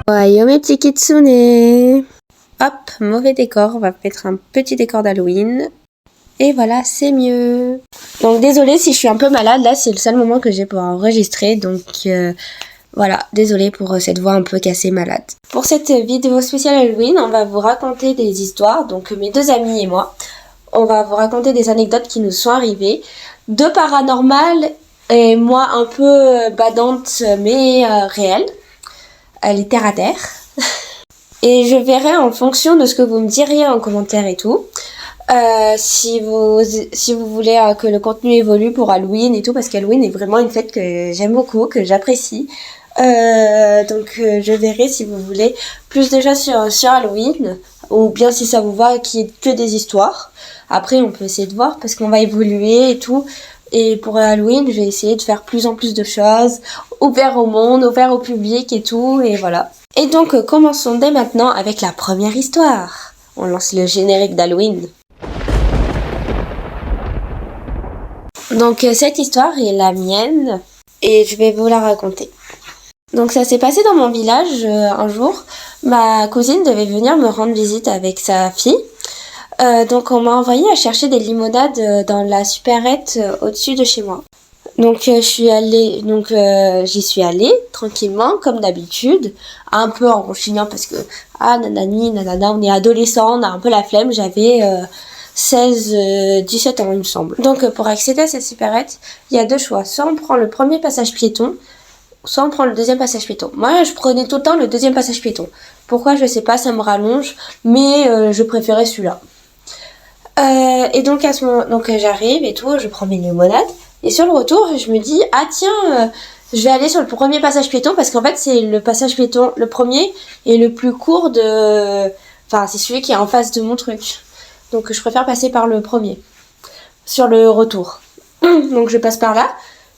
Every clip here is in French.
Ouais, yo mes petits kitsune. Hop, mauvais décor, on va mettre un petit décor d'Halloween. Et voilà, c'est mieux. Donc désolée si je suis un peu malade, là c'est le seul moment que j'ai pour enregistrer, donc voilà, désolée pour cette voix un peu cassée malade. Pour cette vidéo spéciale Halloween, on va vous raconter des histoires, donc mes deux amis et moi. On va vous raconter des anecdotes qui nous sont arrivées, de paranormal et moi un peu badante mais réelle. Elle est terre à terre. Et je verrai en fonction de ce que vous me diriez en commentaire et tout. Si vous voulez que le contenu évolue pour Halloween et tout, parce qu'Halloween est vraiment une fête que j'aime beaucoup, que j'apprécie. Donc je verrai si vous voulez plus de choses sur Halloween, ou bien si ça vous va qu'il y ait que des histoires. Après on peut essayer de voir parce qu'on va évoluer et tout. Et pour Halloween, je vais essayer de faire plus en plus de choses, ouvert au monde, ouvert au public et tout, et voilà. Et donc commençons dès maintenant avec la première histoire. On lance le générique d'Halloween. Donc cette histoire est la mienne et je vais vous la raconter. Donc ça s'est passé dans mon village un jour. Ma cousine devait venir me rendre visite avec sa fille. Donc on m'a envoyé à chercher des limonades dans la supérette au-dessus de chez moi. Donc j'y suis allée tranquillement comme d'habitude, un peu en rechignant parce que nanani nanana, on est adolescent, on a un peu la flemme. J'avais 17 ans il me semble. Donc pour accéder à cette supérette, il y a deux choix. Soit on prend le premier passage piéton, soit on prend le deuxième passage piéton. Moi je prenais tout le temps le deuxième passage piéton. Pourquoi je sais pas, ça me rallonge, mais je préférais celui-là. Et donc à ce moment, j'arrive et tout, je prends mes limonades. Et sur le retour, je me dis, je vais aller sur le premier passage piéton parce qu'en fait, c'est le passage piéton, le premier et le plus court enfin, c'est celui qui est en face de mon truc. Donc, je préfère passer par le premier. Sur le retour. Donc, je passe par là.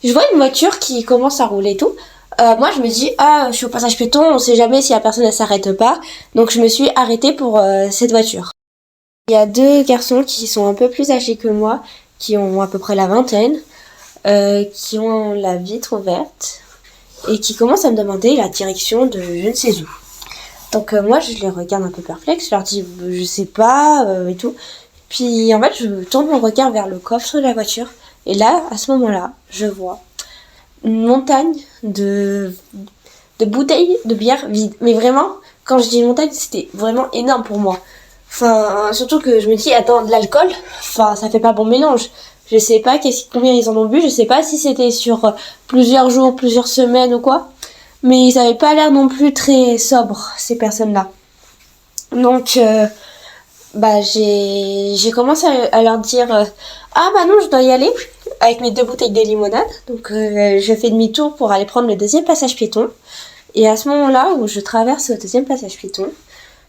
Je vois une voiture qui commence à rouler et tout. Moi, je me dis, je suis au passage piéton, on sait jamais si la personne, elle s'arrête pas. Donc, je me suis arrêtée pour cette voiture. Il y a deux garçons qui sont un peu plus âgés que moi, qui ont à peu près la vingtaine. Qui ont la vitre ouverte et qui commencent à me demander la direction de je ne sais où. Donc moi je les regarde un peu perplexe, je leur dis je sais pas et tout. Puis en fait je tourne mon regard vers le coffre de la voiture et là à ce moment-là je vois une montagne de bouteilles de bière vides. Mais vraiment quand je dis montagne c'était vraiment énorme pour moi. Enfin surtout que je me dis attends de l'alcool, enfin ça fait pas bon mélange. Je sais pas combien ils en ont bu, je sais pas si c'était sur plusieurs jours, plusieurs semaines ou quoi. Mais ils avaient pas l'air non plus très sobres, ces personnes-là. Donc, j'ai commencé à leur dire non, je dois y aller avec mes deux bouteilles de limonade. Donc, je fais demi-tour pour aller prendre le deuxième passage piéton. Et à ce moment-là où je traverse le deuxième passage piéton,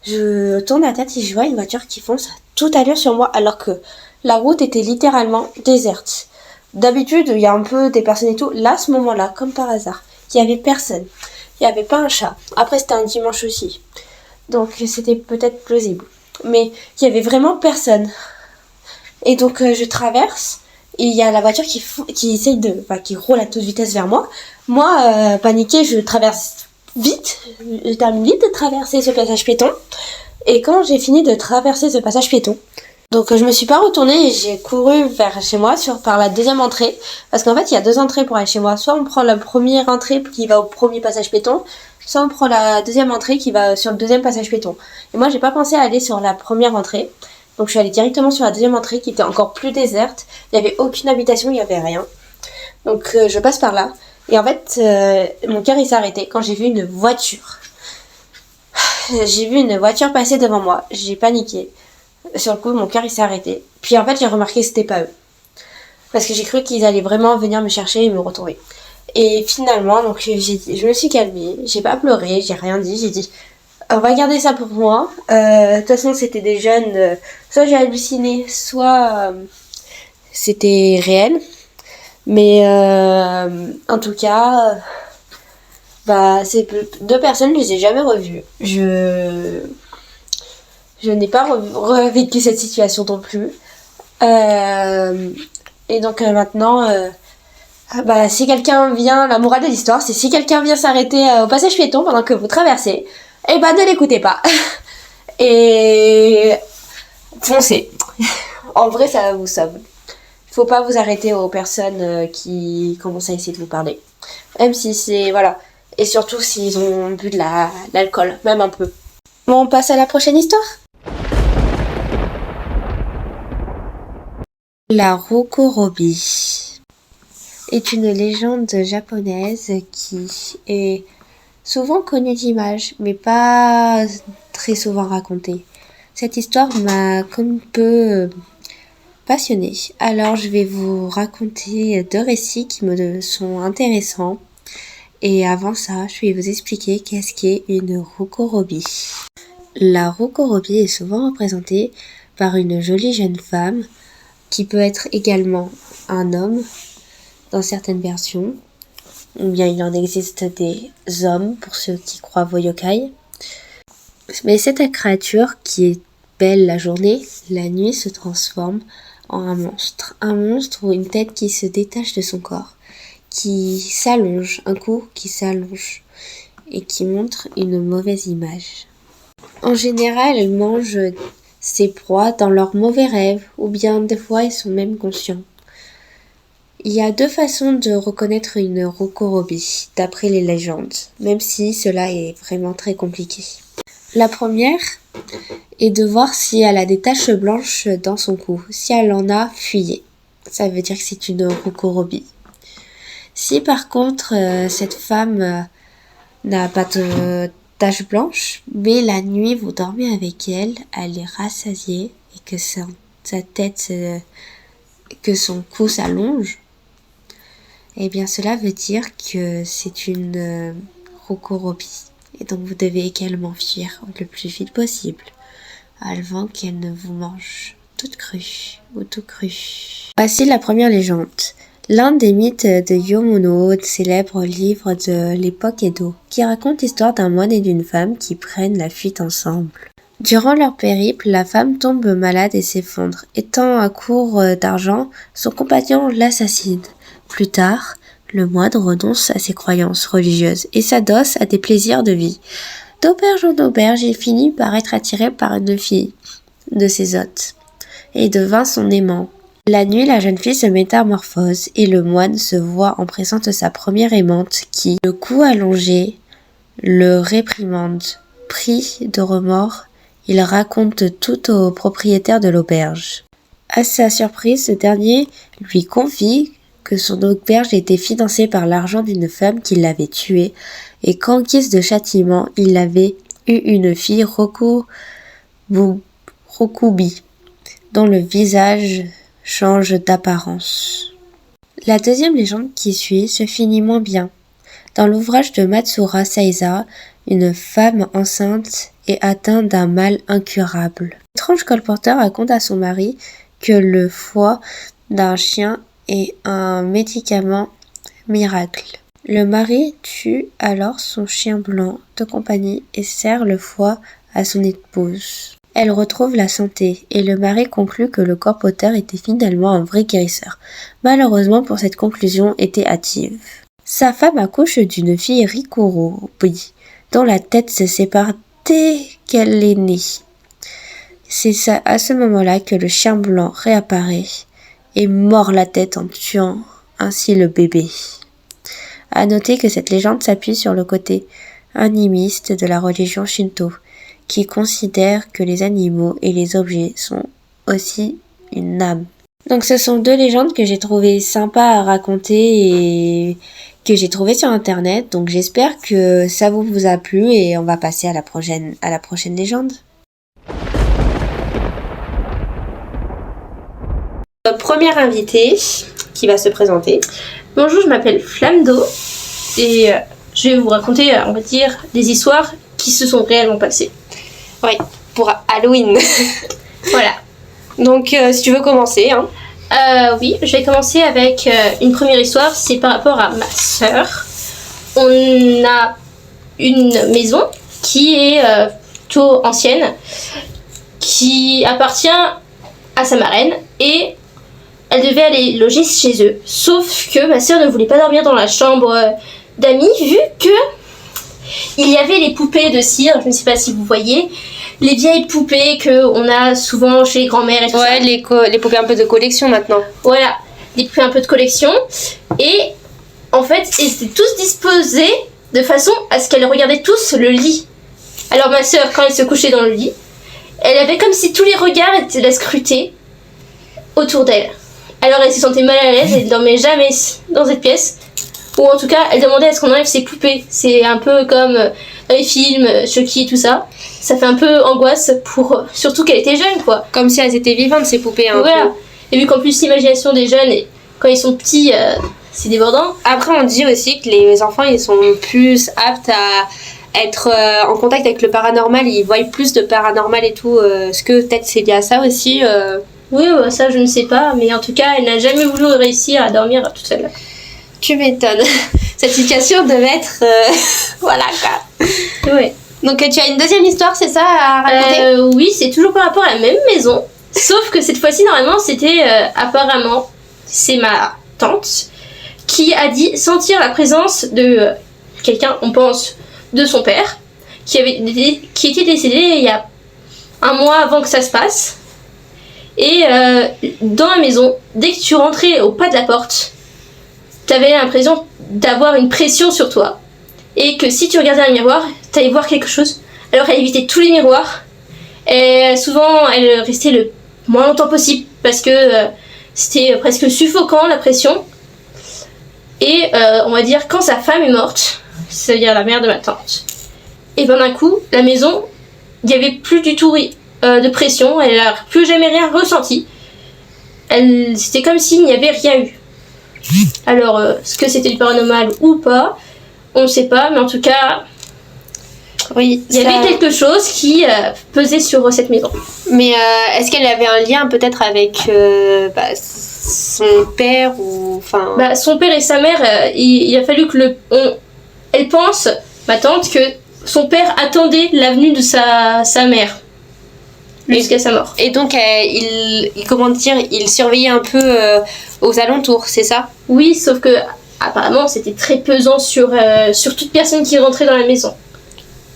je tourne la tête et je vois une voiture qui fonce à toute allure sur moi alors que la route était littéralement déserte. D'habitude, il y a un peu des personnes et tout. Là, à ce moment-là, comme par hasard, il n'y avait personne. Il n'y avait pas un chat. Après, c'était un dimanche aussi. Donc, c'était peut-être plausible. Mais il n'y avait vraiment personne. Et donc, je traverse. Et il y a la voiture qui essaye qui roule à toute vitesse vers moi. Moi, paniquée, je traverse vite. Je termine vite de traverser ce passage piéton. Et quand j'ai fini de traverser ce passage piéton, donc je me suis pas retournée et j'ai couru vers chez moi par la deuxième entrée. Parce qu'en fait il y a deux entrées pour aller chez moi. Soit on prend la première entrée qui va au premier passage piéton, soit on prend la deuxième entrée qui va sur le deuxième passage piéton. Et moi j'ai pas pensé à aller sur la première entrée. Donc je suis allée directement sur la deuxième entrée qui était encore plus déserte. Il n'y avait aucune habitation, il n'y avait rien. Donc je passe par là. Et en fait mon cœur il s'est arrêté quand j'ai vu une voiture. J'ai vu une voiture passer devant moi. J'ai paniqué. Sur le coup, mon cœur il s'est arrêté. Puis en fait, j'ai remarqué que c'était pas eux. Parce que j'ai cru qu'ils allaient vraiment venir me chercher et me retrouver. Et finalement, donc je me suis calmée. J'ai pas pleuré, j'ai rien dit. J'ai dit, on va garder ça pour moi. De toute façon, c'était des jeunes. Soit j'ai halluciné, soit c'était réel. Mais en tout cas, ces deux personnes, je les ai jamais revues. Je n'ai pas revécu cette situation non plus. Et donc maintenant, si quelqu'un vient, la morale de l'histoire, c'est si quelqu'un vient s'arrêter au passage piéton pendant que vous traversez, eh ben ne l'écoutez pas. Et foncez. En vrai, ça vous sauve. Faut pas vous arrêter aux personnes qui commencent à essayer de vous parler. Même si c'est... Voilà. Et surtout s'ils ont bu de l'alcool, même un peu. Bon, on passe à la prochaine histoire. La Rokorobi est une légende japonaise qui est souvent connue d'image, mais pas très souvent racontée. Cette histoire m'a comme peu passionnée. Alors je vais vous raconter 2 récits qui me sont intéressants. Et avant ça, je vais vous expliquer qu'est-ce qu'est une Rokorobi. La Rokorobi est souvent représentée par une jolie jeune femme qui peut être également un homme dans certaines versions, ou bien il en existe des hommes pour ceux qui croient aux yokai. Mais cette créature qui est belle la journée, la nuit se transforme en un monstre ou une tête qui se détache de son corps, qui s'allonge, un cou qui s'allonge et qui montre une mauvaise image. En général, elle mange ses proies dans leurs mauvais rêves, ou bien des fois ils sont même conscients. Il y a 2 façons de reconnaître une Rokorobi, d'après les légendes, même si cela est vraiment très compliqué. La première est de voir si elle a des taches blanches dans son cou. Si elle en a, fuyez. Ça veut dire que c'est une Rokorobi. Si par contre cette femme n'a pas de taches blanches, mais la nuit vous dormez avec elle, elle est rassasiée et que sa tête, que son cou s'allonge, eh bien cela veut dire que c'est une Rokorobi. Et donc vous devez également fuir le plus vite possible, avant qu'elle ne vous mange toute crue ou tout cru. Voici la première légende. L'un des mythes de Yomono, célèbre livre de l'époque Edo, qui raconte l'histoire d'un moine et d'une femme qui prennent la fuite ensemble. Durant leur périple, la femme tombe malade et s'effondre. Étant à court d'argent, son compagnon l'assassine. Plus tard, le moine renonce à ses croyances religieuses et s'adosse à des plaisirs de vie. D'auberge en auberge, il finit par être attiré par une fille de ses hôtes et devint son aimant. La nuit, la jeune fille se métamorphose et le moine se voit en présence de sa première aimante qui, le cou allongé, le réprimande. Pris de remords, il raconte tout au propriétaire de l'auberge. À sa surprise, ce dernier lui confie que son auberge était financée par l'argent d'une femme qui l'avait tuée et qu'en guise de châtiment, il avait eu une fille Rokubi, dont le visage change d'apparence. La deuxième légende qui suit se finit moins bien. Dans l'ouvrage de Matsura Seiza, une femme enceinte est atteinte d'un mal incurable. L'étrange colporteur raconte à son mari que le foie d'un chien est un médicament miracle. Le mari tue alors son chien blanc de compagnie et sert le foie à son épouse. Elle retrouve la santé et le mari conclut que le colporteur était finalement un vrai guérisseur. Malheureusement pour cette conclusion était hâtive. Sa femme accouche d'une fille Rikurobi, dont la tête se sépare dès qu'elle est née. C'est à ce moment-là que le chien blanc réapparaît et mord la tête en tuant ainsi le bébé. À noter que cette légende s'appuie sur le côté animiste de la religion Shinto, qui considère que les animaux et les objets sont aussi une âme. Donc ce sont 2 légendes que j'ai trouvées sympas à raconter et que j'ai trouvées sur internet. Donc j'espère que ça vous a plu et on va passer à la prochaine légende. Première invitée qui va se présenter. Bonjour, je m'appelle Flamme d'eau et je vais vous raconter, on va dire, des histoires qui se sont réellement passées. Oui, pour Halloween. Voilà. Donc si tu veux commencer. Oui, je vais commencer avec une première histoire, c'est par rapport à ma sœur. On a une maison qui est plutôt ancienne, qui appartient à sa marraine et elle devait aller loger chez eux. Sauf que ma sœur ne voulait pas dormir dans la chambre d'amis vu que il y avait les poupées de cire, je ne sais pas si vous voyez, les vieilles poupées qu'on a souvent chez les grands-mères et tout ça. Ouais, les poupées un peu de collection maintenant. Voilà, des poupées un peu de collection. Et en fait, ils étaient tous disposés de façon à ce qu'elles regardaient tous le lit. Alors ma sœur, quand elle se couchait dans le lit, elle avait comme si tous les regards étaient la scruter autour d'elle. Alors elle se sentait mal à l'aise, elle ne dormait jamais dans cette pièce. Ou en tout cas, elle demandait à ce qu'on enlève ses poupées. C'est un peu comme dans les films, Chucky et tout ça. Ça fait un peu angoisse pour... Surtout qu'elle était jeune, quoi. Comme si elles étaient vivantes, ces poupées. Hein, voilà. Et vu qu'en plus, l'imagination des jeunes, quand ils sont petits, c'est débordant. Après, on dit aussi que les enfants, ils sont plus aptes à être en contact avec le paranormal. Ils voient plus de paranormal et tout. Est-ce que peut-être c'est lié à ça aussi Oui, ça, je ne sais pas. Mais en tout cas, elle n'a jamais voulu réussir à dormir toute seule. Tu m'étonnes. Cette situation devait être... voilà, quoi. Oui. Donc, tu as une deuxième histoire, c'est ça, à raconter Oui, c'est toujours par rapport à la même maison. Sauf que cette fois-ci, normalement, c'était apparemment, c'est ma tante qui a dit sentir la présence de quelqu'un, on pense, de son père, qui était décédé il y a un mois avant que ça se passe. Et dans la maison, dès que tu rentrais au pas de la porte, t'avais l'impression d'avoir une pression sur toi. Et que si tu regardais un miroir, t'allais voir quelque chose. Alors elle évitait tous les miroirs. Et souvent, elle restait le moins longtemps possible parce que c'était presque suffocant la pression. Et on va dire, quand sa femme est morte, c'est-à-dire la mère de ma tante, et ben d'un coup, la maison, il n'y avait plus du tout de pression. Elle n'a plus jamais rien ressenti. C'était comme s'il n'y avait rien eu. Alors, est-ce que c'était du paranormal ou pas? On ne sait pas, mais en tout cas, oui, il y avait quelque chose qui pesait sur cette maison. Mais est-ce qu'elle avait un lien peut-être avec son père ou enfin son père et sa mère, il a fallu que elle pense, ma tante, que son père attendait l'avenue de sa mère jusqu'à sa mort. Et donc il surveillait un peu aux alentours, c'est ça? Oui, sauf que apparemment c'était très pesant sur toute personne qui rentrait dans la maison.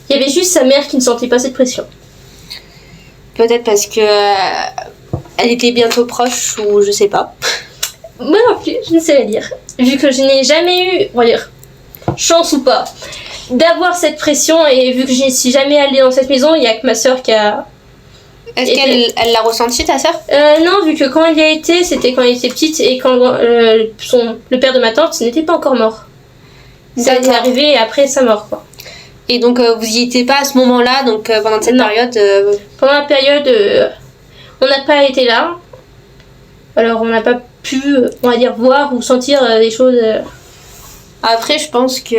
Il y avait juste sa mère qui ne sentait pas cette pression. Peut-être parce que elle était bientôt proche ou je sais pas. Moi non plus, je ne sais pas dire. Vu que je n'ai jamais eu, on va dire, chance ou pas, d'avoir cette pression, et vu que je ne suis jamais allée dans cette maison, il n'y a que ma soeur qui a... Est-ce qu'elle l'a ressenti, ta soeur? Non, vu que quand elle y a été, c'était quand elle était petite et quand le père de ma tante n'était pas encore mort. Ça est arrivé après sa mort, quoi. Et donc vous y étiez pas à ce moment-là, donc pendant cette période Pendant la période, on n'a pas été là. Alors on n'a pas pu, on va dire, voir ou sentir des choses. Après, je pense que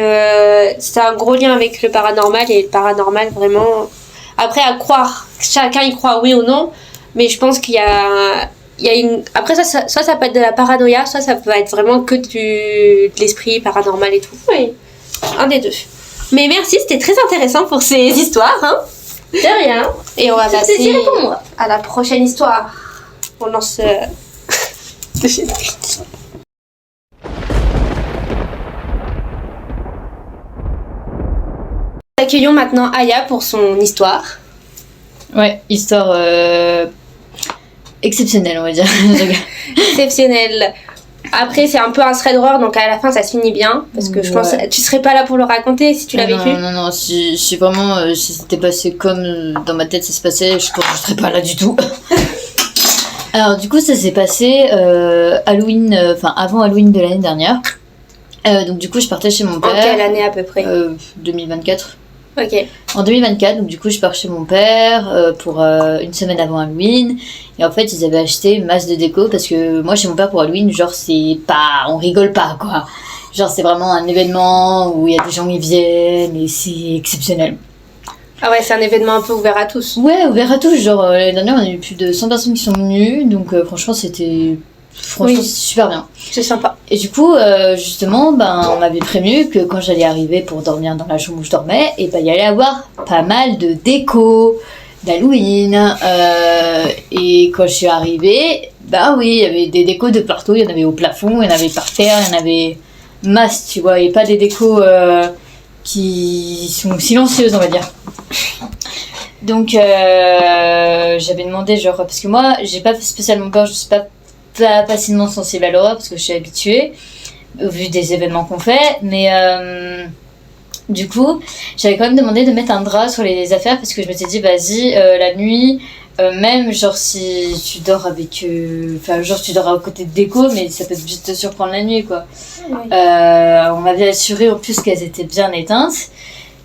c'est un gros lien avec le paranormal, et le paranormal vraiment. Après, à croire, chacun y croit oui ou non, mais je pense qu'il y a une. Après, soit ça peut être de la paranoïa, soit ça peut être vraiment que de l'esprit paranormal et tout. Oui. Un des deux. Mais merci, c'était très intéressant pour ces histoires. Hein. De rien. Et on va passer pour moi. À la prochaine histoire. On lance le générique. Accueillons maintenant Aya pour son histoire. Ouais, histoire exceptionnelle, on va dire. Exceptionnelle. Après, c'est un peu un thread d'horreur, donc à la fin, ça se finit bien. Parce que je pense que tu serais pas là pour le raconter si tu l'as vécu. Non, si vraiment, si c'était passé comme dans ma tête ça se passait, je pense que je serais pas là du tout. Alors, du coup, ça s'est passé Halloween, avant Halloween de l'année dernière. Donc, du coup, je partais chez mon père. En quelle année à peu près 2024. Ok. En 2024, donc du coup je pars chez mon père pour une semaine avant Halloween, et en fait ils avaient acheté masse de déco, parce que moi chez mon père pour Halloween, genre c'est pas, on rigole pas quoi, genre c'est vraiment un événement où il y a des gens qui viennent et c'est exceptionnel. Ah ouais, c'est un événement un peu ouvert à tous. Ouais, ouvert à tous, genre l'année dernière on a eu plus de 100 personnes qui sont venues, donc franchement c'était super bien. C'est sympa. Et du coup, justement, on m'avait prévenu que quand j'allais arriver pour dormir dans la chambre où je dormais, et il y allait avoir pas mal de déco d'Halloween. Et quand je suis arrivée, oui, il y avait des décos de partout. Il y en avait au plafond, il y en avait par terre, il y en avait masse, tu vois. Et pas des décos qui sont silencieuses, on va dire. Donc j'avais demandé genre parce que moi j'ai pas spécialement peur, je suis pas facilement sensible à l'horreur parce que je suis habituée au vu des événements qu'on fait, mais du coup j'avais quand même demandé de mettre un drap sur les affaires parce que je m'étais dit vas-y la nuit même genre si tu dors avec enfin genre tu dors à côté de déco mais ça peut juste te surprendre la nuit quoi. Oui. On m'avait assuré en plus qu'elles étaient bien éteintes.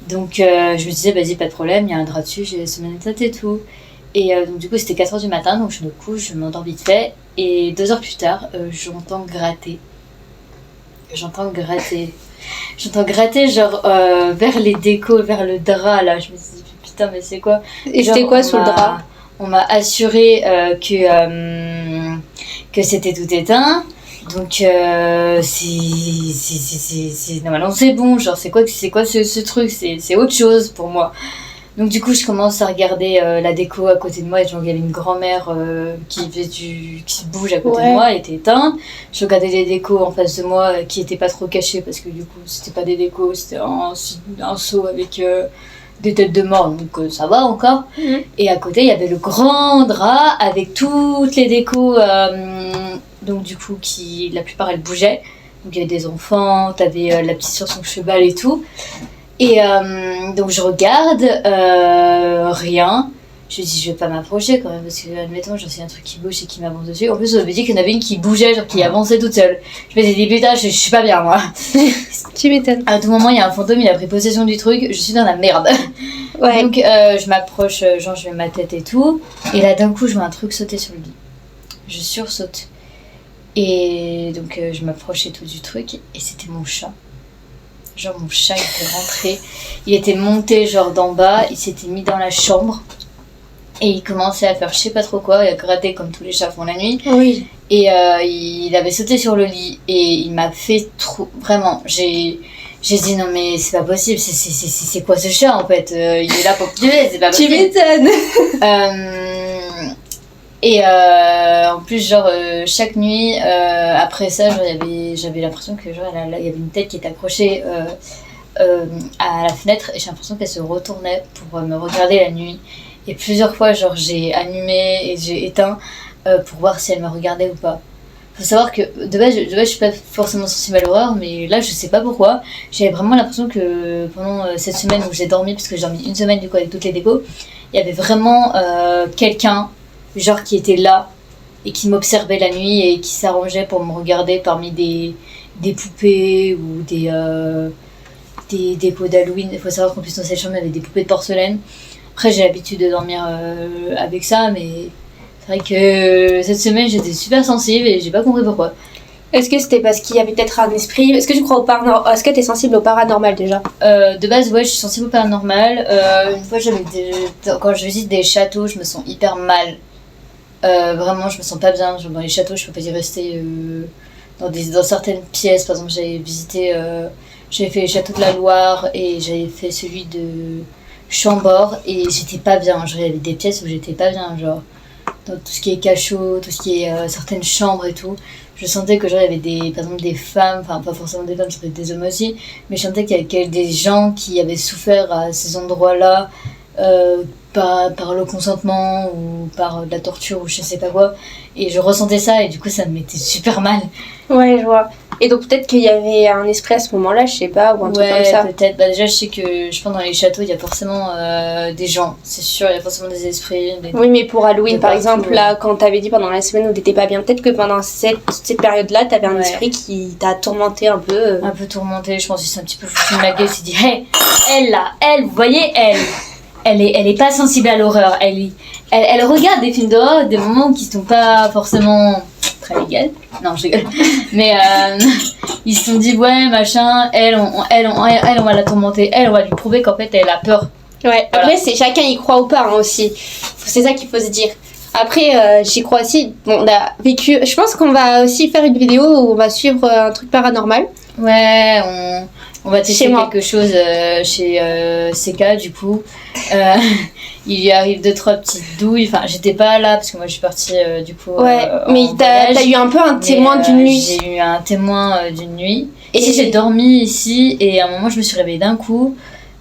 Donc je me disais vas-y pas de problème, il y a un drap dessus, j'ai la semaine éteinte et tout. Et donc du coup c'était 4h du matin, donc je me couche, je m'endors vite fait. Et 2 heures plus tard, j'entends gratter. J'entends gratter genre vers les décos, vers le drap là. Je me suis dit putain mais c'est quoi? Et c'était quoi sous le drap? On m'a assuré que c'était tout éteint. Donc c'est normalement c'est bon, genre c'est quoi ce truc, c'est autre chose pour moi. Donc du coup je commence à regarder la déco à côté de moi et genre il y avait une grand-mère qui bouge à côté de moi, elle était éteinte. Je regardais les décos en face de moi qui étaient pas trop cachées parce que du coup c'était pas des décos, c'était un seau avec des têtes de mort, donc ça va encore. Et à côté il y avait le grand drap avec toutes les décos donc du coup la plupart elles bougeaient, donc il y avait des enfants, t'avais la petite sur son cheval et tout, et donc je regarde rien, je me dis je vais pas m'approcher quand même parce que admettons genre c'est un truc qui bouge et qui m'avance dessus, en plus on m'avait dit qu'il y en avait une qui bougeait, genre qui avançait toute seule, je me suis dit putain je suis pas bien moi. Tu m'étonnes. À tout moment il y a un fantôme, il a pris possession du truc, je suis dans la merde. Ouais. Donc je m'approche, genre je mets ma tête et tout, et là d'un coup je vois un truc sauter sur le lit, je sursaute. Et donc je m'approchais tout du truc et c'était mon chat. Genre mon chat il était rentré, il était monté genre d'en bas, il s'était mis dans la chambre et il commençait à faire je sais pas trop quoi, et à gratter comme tous les chats font la nuit. Oui. Et il avait sauté sur le lit et il m'a fait trop... Vraiment, j'ai dit non mais c'est pas possible, c'est quoi ce chat en fait, il est là pour tuer, c'est pas possible. Tu m'étonnes. Et en plus genre chaque nuit après ça genre, j'avais l'impression que genre il y avait une tête qui était accrochée à la fenêtre et j'ai l'impression qu'elle se retournait pour me regarder la nuit, et plusieurs fois genre j'ai allumé et j'ai éteint pour voir si elle me regardait ou pas. Faut savoir que de base je suis pas forcément sensible à l'horreur, mais là je sais pas pourquoi j'avais vraiment l'impression que pendant cette semaine où j'ai dormi, parce que j'ai dormi une semaine du coup avec toutes les décos, il y avait vraiment quelqu'un genre qui était là et qui m'observait la nuit et qui s'arrangeait pour me regarder parmi des poupées ou des décos d'Halloween. Il faut savoir qu'en plus dans cette chambre il y avait des poupées de porcelaine. Après j'ai l'habitude de dormir avec ça, mais c'est vrai que cette semaine j'étais super sensible et j'ai pas compris pourquoi. Est-ce que c'était parce qu'il y avait peut-être un esprit? Est-ce que tu crois au paranormal? Est-ce que t'es sensible au paranormal déjà? De base ouais, je suis sensible au paranormal. Une fois quand je visite des châteaux je me sens hyper mal. Vraiment je me sens pas bien, genre dans les châteaux je peux pas y rester dans certaines pièces. Par exemple j'avais fait les châteaux de la Loire et j'avais fait celui de Chambord et j'étais pas bien, genre il y avait des pièces où j'étais pas bien, genre dans tout ce qui est cachot, tout ce qui est certaines chambres et tout, je sentais que genre il y avait par exemple des femmes, enfin pas forcément des femmes, c'était des hommes aussi, mais je sentais qu'il y avait des gens qui avaient souffert à ces endroits là par le consentement ou par de la torture ou je sais pas quoi, et je ressentais ça et du coup ça me mettait super mal. Ouais, je vois. Et donc peut-être qu'il y avait un esprit à ce moment-là, je sais pas, ou un truc comme ça. Ouais, peut-être. Bah, déjà, je sais que je pense dans les châteaux, il y a forcément des gens, c'est sûr, il y a forcément des esprits. Oui, mais pour Halloween, par partout, exemple, là, quand t'avais dit pendant la semaine où t'étais pas bien, peut-être que pendant cette période-là, t'avais un esprit qui t'a tourmenté un peu. Un peu tourmenté, je pense qu'il s'est un petit peu foutu de ma gueule, il s'est dit, hey, vous voyez, elle est pas sensible à l'horreur, elle regarde des films d'horreur, des moments qui sont pas forcément très légaux. Non, je rigole. Mais ils se sont dit, ouais, machin, on va la tourmenter, on va lui prouver qu'en fait, elle a peur. Ouais, après, voilà. C'est chacun y croit ou pas, hein, aussi. C'est ça qu'il faut se dire. Après, j'y crois aussi. Bon, on a vécu... Je pense qu'on va aussi faire une vidéo où on va suivre un truc paranormal. Ouais, on va tester quelque chose chez CK, du coup. Il lui arrive 2-3 petites douilles. Enfin, j'étais pas là parce que moi je suis partie du coup. Ouais, mais t'as eu un peu un témoin d'une nuit. J'ai eu un témoin d'une nuit. Et si j'ai dormi ici et à un moment je me suis réveillée d'un coup,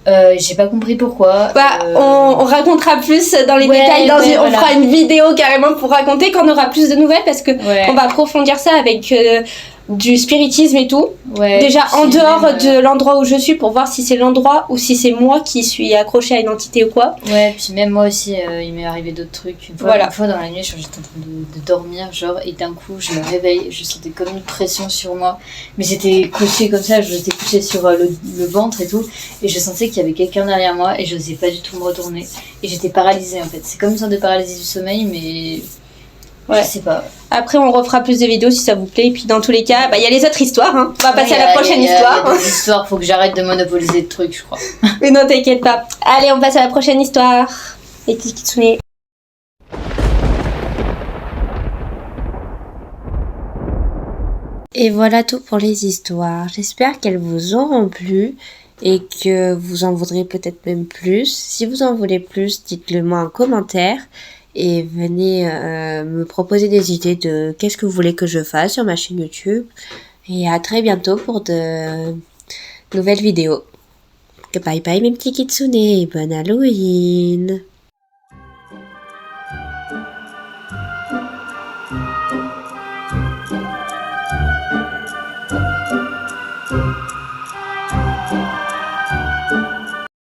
j'ai pas compris pourquoi. Bah, on racontera plus dans les détails, on fera une vidéo carrément pour raconter quand on aura plus de nouvelles parce que on va approfondir ça avec du spiritisme et tout. Déjà en dehors de l'endroit où je suis pour voir si c'est l'endroit ou si c'est moi qui suis accrochée à une entité ou quoi. Ouais, puis même moi aussi, il m'est arrivé d'autres trucs. Une fois dans la nuit, j'étais en train de dormir, genre, et d'un coup, je me réveille, je sentais comme une pression sur moi. Mais j'étais couchée comme ça, j'étais couchée sur le ventre et tout, et je sentais qu'il y avait quelqu'un derrière moi, et je n'osais pas du tout me retourner. Et j'étais paralysée en fait. C'est comme une sorte de paralysie du sommeil, mais. Je sais pas. Après, on refera plus de vidéos si ça vous plaît. Et puis, dans tous les cas, il y a les autres histoires. Hein. On va passer à la prochaine histoire. Il y a des histoires, faut que j'arrête de monopoliser de trucs, je crois. Mais non, t'inquiète pas. Allez, on passe à la prochaine histoire. Les petits kitsune. Et voilà tout pour les histoires. J'espère qu'elles vous auront plu et que vous en voudrez peut-être même plus. Si vous en voulez plus, dites-le moi en commentaire. Et venez me proposer des idées de qu'est-ce que vous voulez que je fasse sur ma chaîne YouTube. Et à très bientôt pour de nouvelles vidéos. Bye bye mes petits kitsune et bon Halloween!